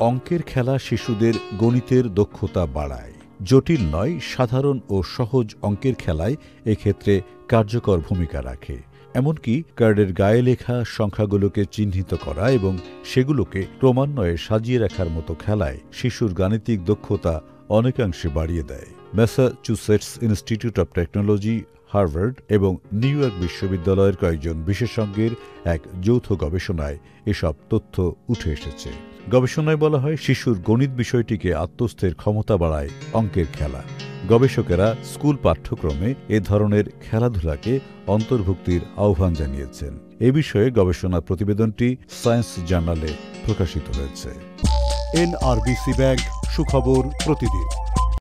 অঙ্কের খেলা শিশুদের গণিতের দক্ষতা বাড়ায়। জটিল নয়, সাধারণ ও সহজ অঙ্কের খেলায় এক্ষেত্রে কার্যকর ভূমিকা রাখে। এমনকি কার্ডের গায়ে লেখা সংখ্যাগুলোকে চিহ্নিত করা এবং সেগুলোকে ক্রমান্বয়ে সাজিয়ে রাখার মতো খেলায় শিশুর গাণিতিক দক্ষতা অনেকাংশে বাড়িয়ে দেয়। Massachusetts institute of technology, Harvard এবং নিউ ইয়র্ক বিশ্ববিদ্যালয়ের কয়েকজন বিশেষজ্ঞের এক যৌথ গবেষণায় এসব তথ্য উঠে এসেছে। গবেষণায় বলা হয়, শিশুর গণিত বিষয়টিকে আত্মস্থের ক্ষমতা বাড়ায় অঙ্কের খেলা। গবেষকেরা স্কুল পাঠ্যক্রমে এ ধরনের খেলাধুলাকে অন্তর্ভুক্তির আহ্বান জানিয়েছেন। এ বিষয়ে গবেষণা প্রতিবেদনটি সায়েন্স জার্নালে প্রকাশিত হয়েছে। NRBC ব্যাংক, সুখবর প্রতিদিন।